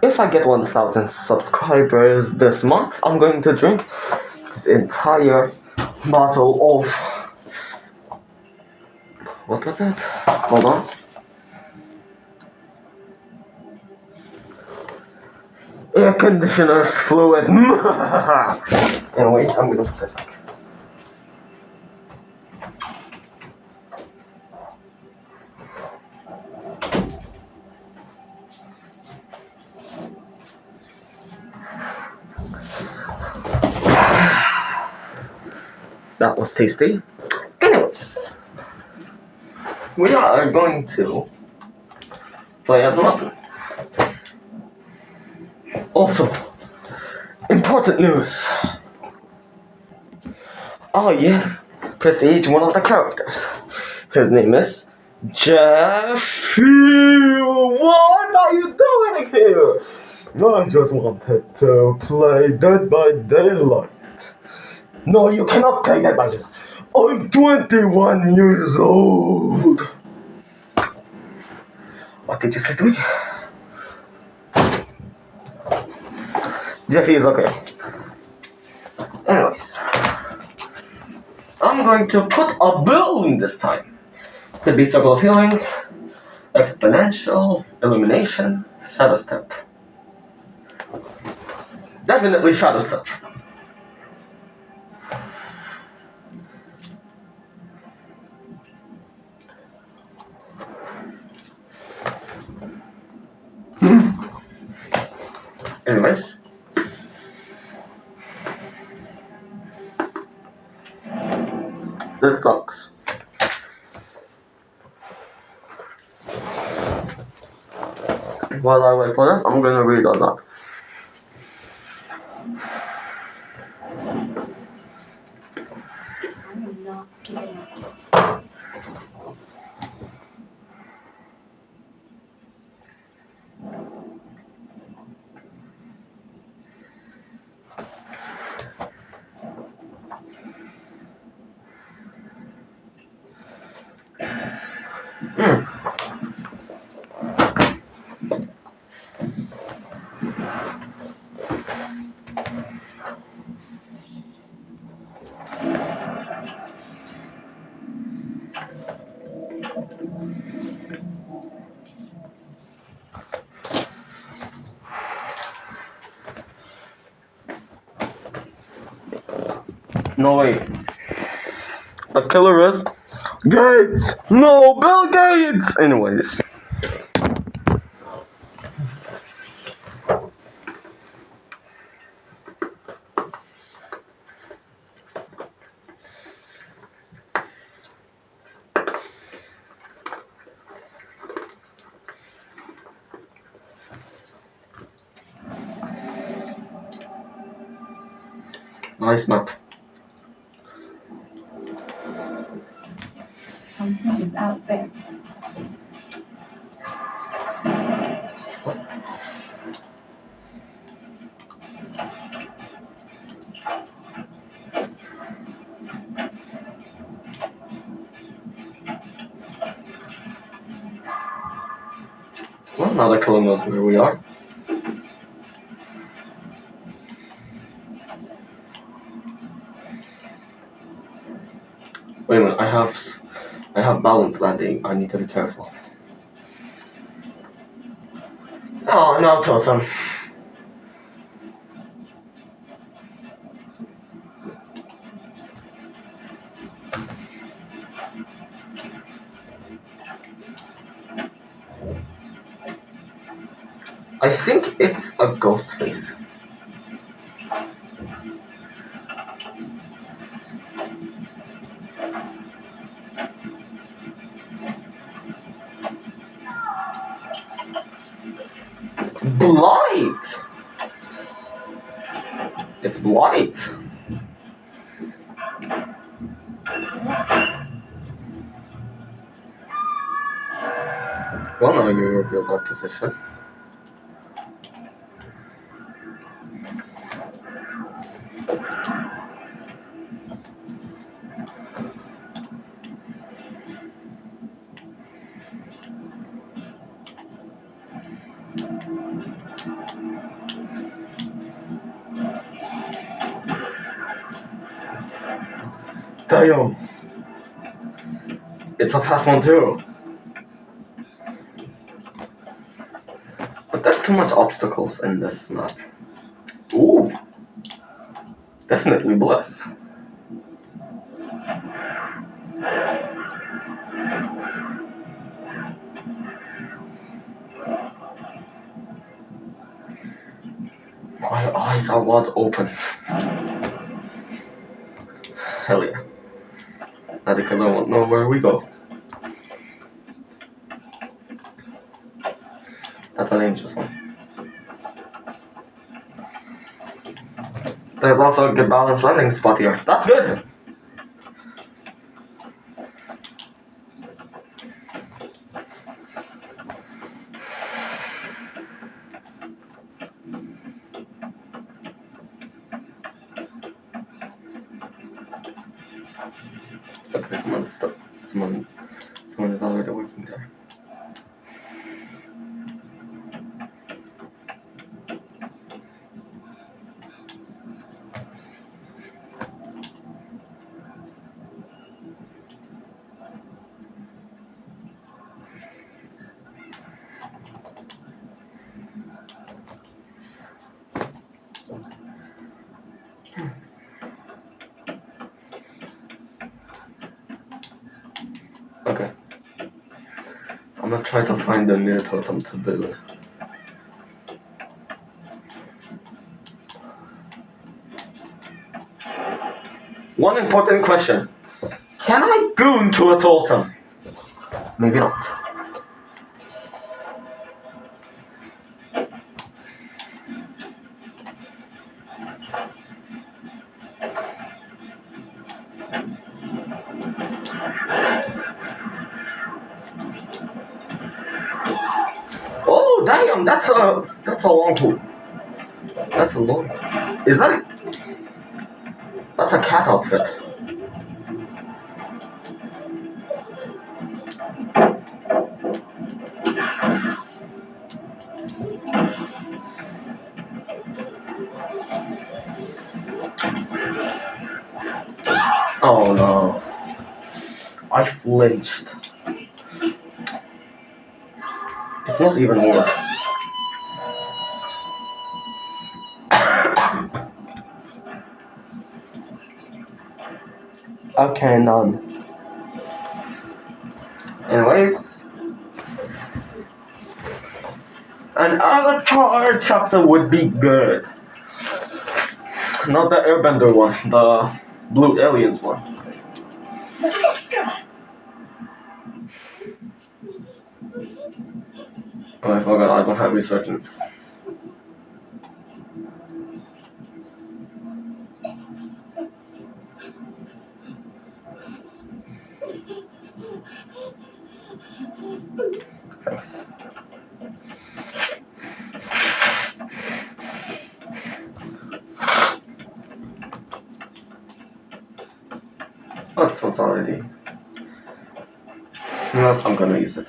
if I get 1,000 subscribers this month, I'm going to drink this entire bottle of... What was it? Hold on. Air conditioners fluid. Anyways, I'm gonna put this out. That was tasty. Anyways, we are going to play as an oven. Also, important news. Oh yeah, prestige one of the characters. His name is Jeffy. What are you doing here? I just wanted to play Dead by Daylight. No, you cannot play Dead by Daylight. I'm 21 years old. What did you say to me? Jeffy is okay. Anyways, I'm going to put a balloon this time. Could be Circle of Healing, Exponential, Illumination, Shadow Step. Definitely Shadow Step. Anyways. This sucks. While I wait for this, I'm gonna read on that. No way. The killer is Gates! No, Bill Gates! Anyways. Nice map. Something is out there. Well, now the killer knows where we are. Wait a minute, I have balance landing. I need to be careful. Oh, no, totem. I think it's a ghost face. Blight! It's Blight. Well, now you revealed our position. Damn. It's a fast one too. But there's too much obstacles in this map. Ooh. Definitely bless. My eyes are wide open. Hell yeah. Now because I don't know where we go. That's an dangerous one. There's also a good balanced landing spot here. That's good! Okay, someone is already working there. Okay. I'm gonna try to find the near totem to build. One important question. Can I go into a totem? Maybe not. Oh damn, that's a long pool. That's a long. Is that? That's a cat outfit. Oh no. I flinched. It's not even worth. Okay, none. Anyways, an Avatar chapter would be good. Not the Airbender one, the Blue Aliens one. Oh, I forgot I don't have resurgence. Thanks. Oh, this one's already. No, I'm gonna use it.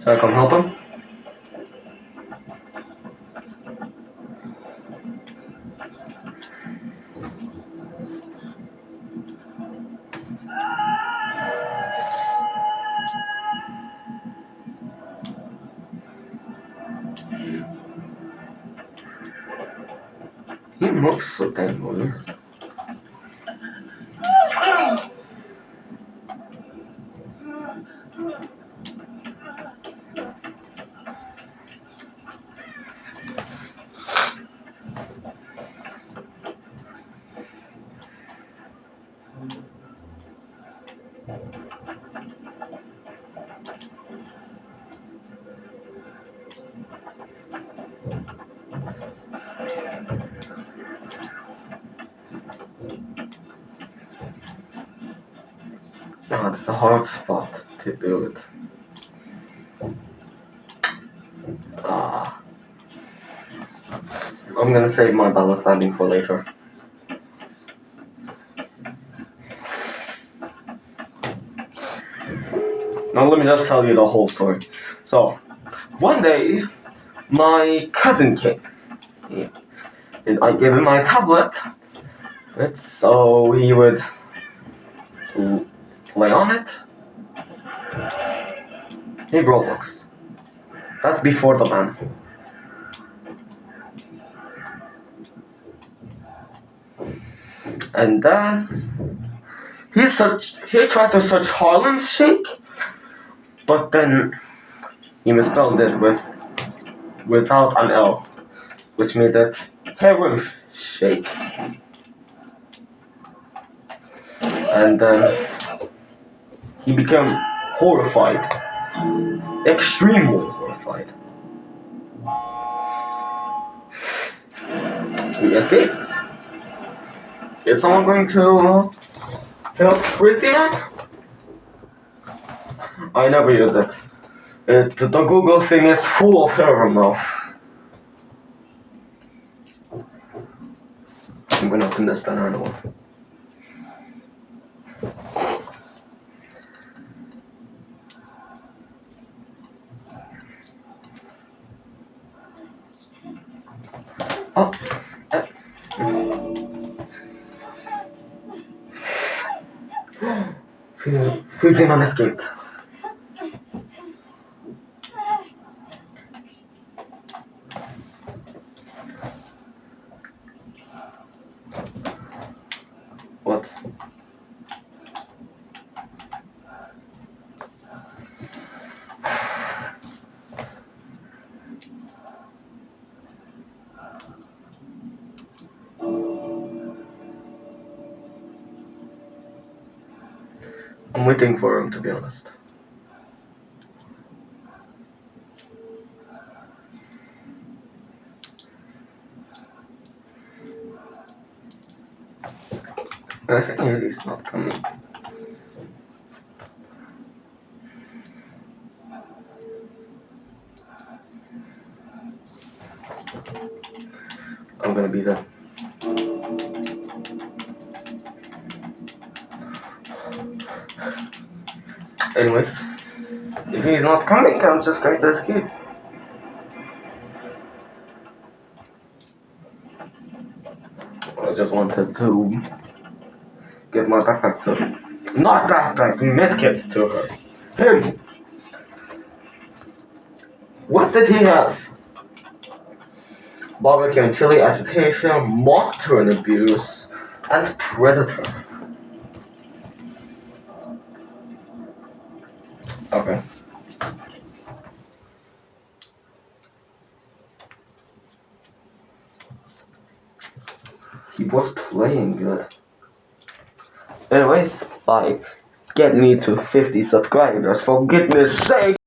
Should I come help him? He moves so damn weird. It's a hard spot to do it. I'm gonna save my balance landing for later. Now let me just tell you the whole story. So, one day, my cousin came. And I gave him my tablet. So he would play on it. Hey, Roblox. That's before the ban. And then he tried to search Harlem Shake, but then he misspelled it without an L, which made it Harlem Shake. And then he became horrified, extremely horrified. He escaped. Is someone going to help Frizzy Man? I never use it. The Google thing is full of error now. I'm gonna open this banner in a while. Oh. Frizzy Man escaped. What? I'm waiting for him, to be honest. I think he's not coming. I'm gonna be there. Anyways, if he's not coming, I'm just going to escape. I just wanted to give my backpack to him. Not backpack, medkit to her. Him! What did he have? Barbecue and chili, agitation, mock turn abuse, and predator. Okay. He was playing good. Anyways, like, get me to 50 subscribers, for goodness sake!